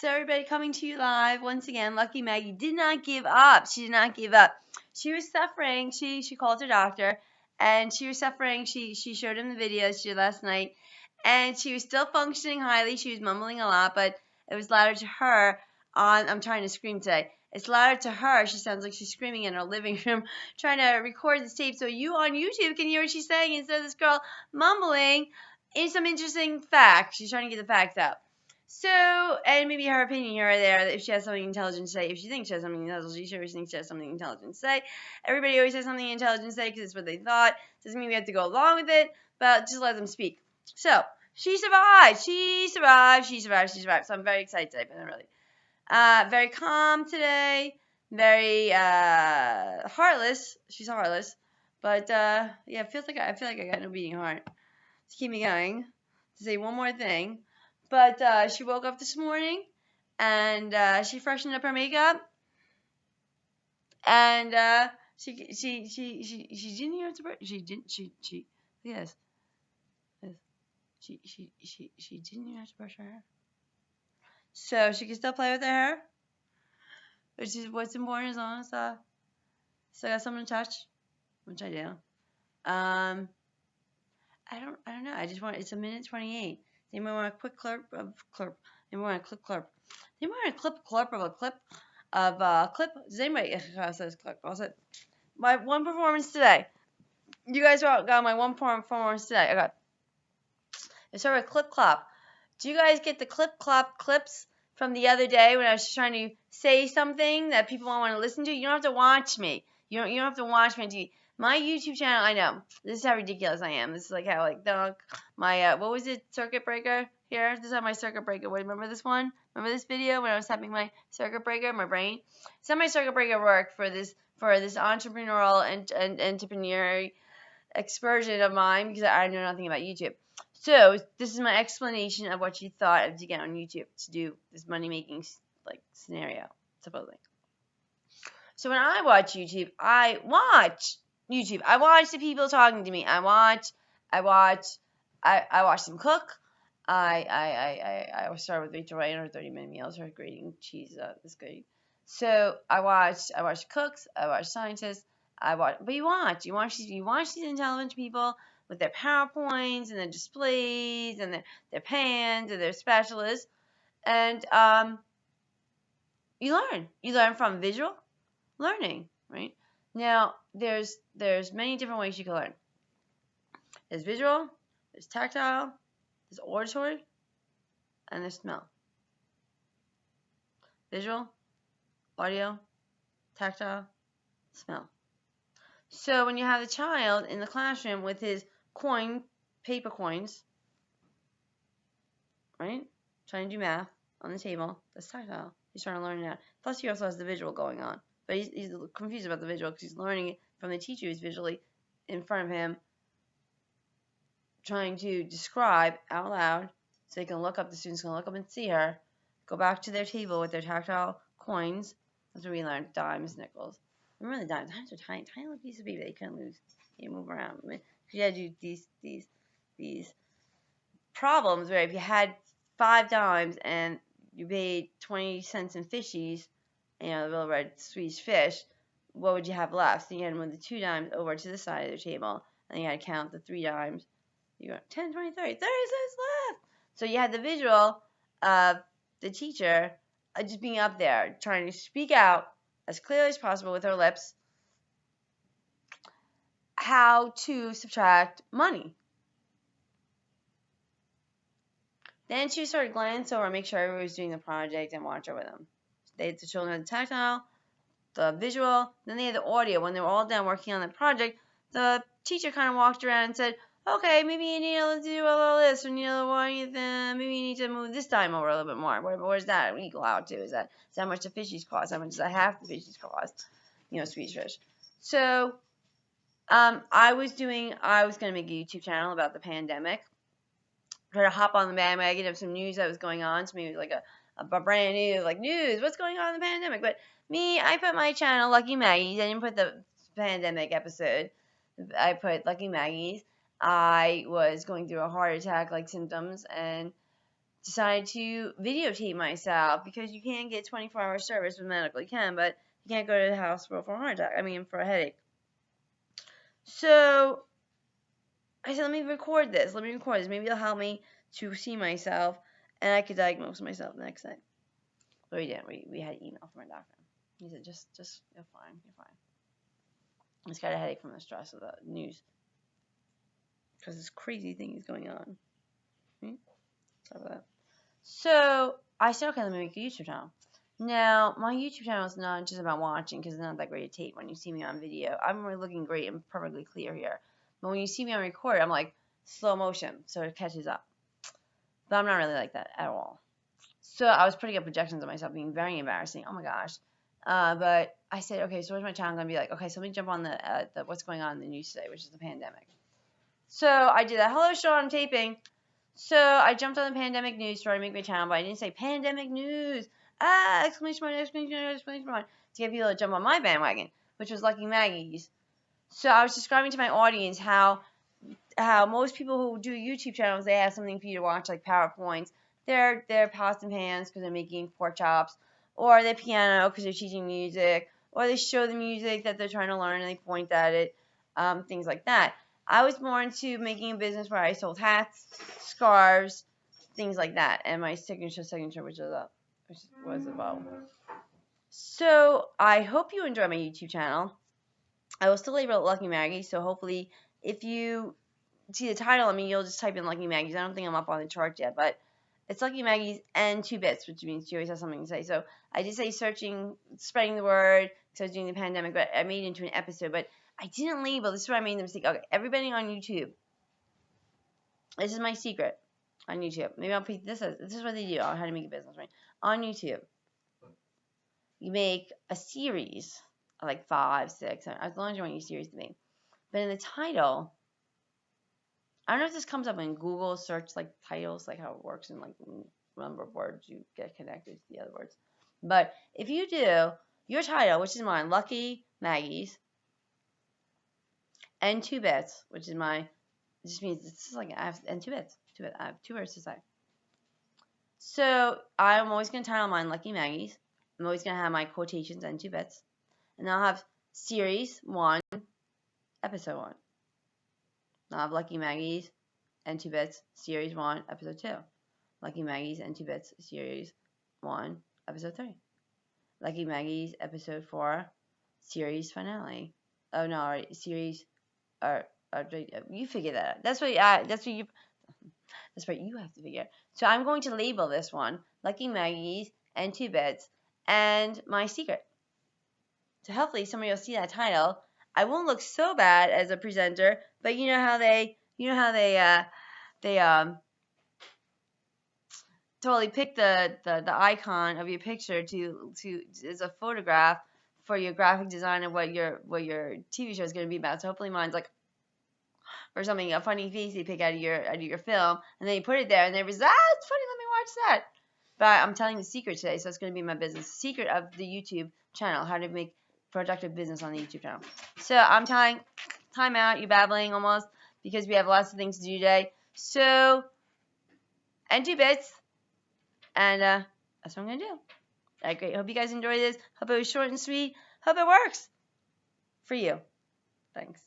So everybody, coming to you live once again. Lucky Maggie did not give up. She did not give up. She was suffering. She called her doctor, and she was suffering. She showed him the videos she did last night, and she was still functioning highly. She was mumbling a lot, but it was louder to her. I'm trying to scream today. It's louder to her. She sounds like she's screaming in her living room, trying to record this tape so you on YouTube can hear what she's saying instead of this girl mumbling in some interesting facts. She's trying to get the facts out. So, and maybe her opinion here or there, if she has something intelligent to say, if she thinks she has something intelligent, she always thinks she has something intelligent to say. Everybody always has something intelligent to say because it's what they thought. Doesn't mean we have to go along with it, but just let them speak. So, she survived. She survived. She survived. She survived. So I'm very excited today, but not really. Very calm today. Very heartless. She's heartless, but yeah, I feel like I got no beating heart to keep me going. To say one more thing. But she woke up this morning, and she freshened up her makeup, and she didn't hear to brush. She yes she didn't even have to brush her hair, so she can still play with her hair, which is what's important as long as still got something to touch, which I do. I don't know. I just want. It's a minute 28. Anyone want a quick clip of clip? Anyone want a clip clip? Anyone want a clip of a clip of clip? Does anybody says clip? Also, my one performance today. You guys got my one performance today. I got. I started with clip clop. Do you guys get the clip clop clips from the other day when I was trying to say something that people want to listen to? You don't have to watch me. You don't have to watch me on TV. My YouTube channel, I know. This is how ridiculous I am. This is like how my what was it, circuit breaker here? This is how my circuit breaker. Wait, remember this one? Remember this video when I was tapping my circuit breaker, my brain? So my circuit breaker worked for this entrepreneurial and entrepreneurial excursion of mine because I know nothing about YouTube. So this is my explanation of what she thought of to get on YouTube to do this money making scenario, supposedly. So when I watch YouTube, I watch the people talking to me. I watch them cook. I start with Rachel Ray and her 30-minute meals, her grating cheese is great. So I watch cooks, I watch scientists, but you watch these intelligent people with their PowerPoints and their displays and their pans and their spatulas, and you learn from visual learning, right? Now, there's many different ways you can learn. There's visual, there's tactile, there's auditory, and there's smell. Visual, audio, tactile, smell. So when you have the child in the classroom with his paper coins, right? Trying to do math on the table, that's tactile. He's trying to learn that. Plus, he also has the visual going on. But he's confused about the visual because he's learning it from the teacher who's visually in front of him, trying to describe out loud so they can look up, the students can look up and see her, go back to their table with their tactile coins. That's what we learned, dimes, nickels. Remember the dimes? Dimes are tiny little pieces of paper that you couldn't lose. You move around. I mean, you had to do these problems where if you had 5 dimes and you paid 20 cents in fishies, the little red Swedish fish, what would you have left? So you had to move the 2 dimes over to the side of the table, and you had to count the 3 dimes. You got 10, 20, 30 cents left. So you had the visual of the teacher just being up there, trying to speak out as clearly as possible with her lips how to subtract money. Then she started glance over and make sure everybody was doing the project and watch over them. The children had the tactile, the visual, then they had the audio. When they were all done working on the project, the teacher kind of walked around and said, okay, maybe you need to do a little this, or maybe you need to move this time over a little bit more. Where's that equal out to? Is that how much the fishies cost? How much does half the fishies cost? Swedish fish. So I was going to make a YouTube channel about the pandemic. Try to hop on the bandwagon of some news that was going on. So maybe it was like a brand new news. What's going on in the pandemic? But me, I put my channel Lucky Maggie's. I didn't put the pandemic episode. I put Lucky Maggie's. I was going through a heart attack symptoms, and decided to videotape myself because you can't get 24-hour service with medical. You can, but you can't go to the hospital for a heart attack. I mean, for a headache. So I said, let me record this. Maybe it'll help me to see myself, and I could diagnose myself the next day. But we didn't. We had an email from our doctor. He said, just you're fine. You're fine. I just got a headache from the stress of the news because this crazy thing is going on. So I said, okay, let me make a YouTube channel. Now, my YouTube channel is not just about watching because it's not that great a tape when you see me on video. I'm really looking great and perfectly clear here. But when you see me on record, I'm like slow motion, so it catches up. But I'm not really like that at all. So I was putting up projections of myself being very embarrassing. Oh my gosh. But I said, okay, so what's my channel going to be like? Okay, so let me jump on the what's going on in the news today, which is the pandemic. So I did that. Hello, Sean, I'm taping. So I jumped on the pandemic news to try to make my channel, but I didn't say pandemic news. Exclamation point, exclamation point, to get people to jump on my bandwagon, which was Lucky Maggie's. So I was describing to my audience how most people who do YouTube channels, they have something for you to watch, like PowerPoints. They're pots and pans because they're making pork chops, or they're piano because they're teaching music, or they show the music that they're trying to learn and they point at it, things like that. I was more into making a business where I sold hats, scarves, things like that, and my signature, which was a bow. So I hope you enjoy my YouTube channel. I will still label it Lucky Maggie, so hopefully if you see the title, I mean, you'll just type in Lucky Maggie's. I don't think I'm up on the chart yet, but it's Lucky Maggie's and 2 bits, which means she always has something to say. So I did say spreading the word, because I was doing the pandemic, but I made it into an episode, but I didn't label. This is where I made the mistake. Okay, everybody on YouTube, this is my secret on YouTube. Maybe I'll put this is what they do on how to make a business, right? On YouTube, you make a series of like 5, 6, as long as you want your series to make. But in the title, I don't know if this comes up in Google search like titles, like how it works in like number of words you get connected to the other words. But if you do your title, which is mine, Lucky Maggie's, and 2 bits, which is mine, it just means it's just like I have and 2 bits. I have 2 words to say. So I'm always gonna title mine Lucky Maggie's. I'm always gonna have my quotations and 2 bits, and I'll have series 1, episode 1. I'll have Lucky Maggie's and 2 bits, series 1, episode 2. Lucky Maggie's and 2 bits, series 1, episode 3. Lucky Maggie's, episode 4, series finale. Oh no, alright, series. You figure that out. That's what you have to figure. So I'm going to label this one Lucky Maggie's and 2 bits and my secret. So hopefully somebody will see that title. I won't look so bad as a presenter, but you know how they totally pick the icon of your picture to as a photograph for your graphic design of what your TV show is going to be about. So hopefully mine's like or something, a funny face they pick out of your film, and then you put it there, and everybody's it's funny, let me watch that. But I'm telling the secret today, so it's going to be my business secret of the YouTube channel, how to make productive business on the YouTube channel. So I'm telling, time out, you're babbling almost, because we have lots of things to do today. So, and 2 bits, and that's what I'm going to do. All right, great. Hope you guys enjoyed this. Hope it was short and sweet. Hope it works for you. Thanks.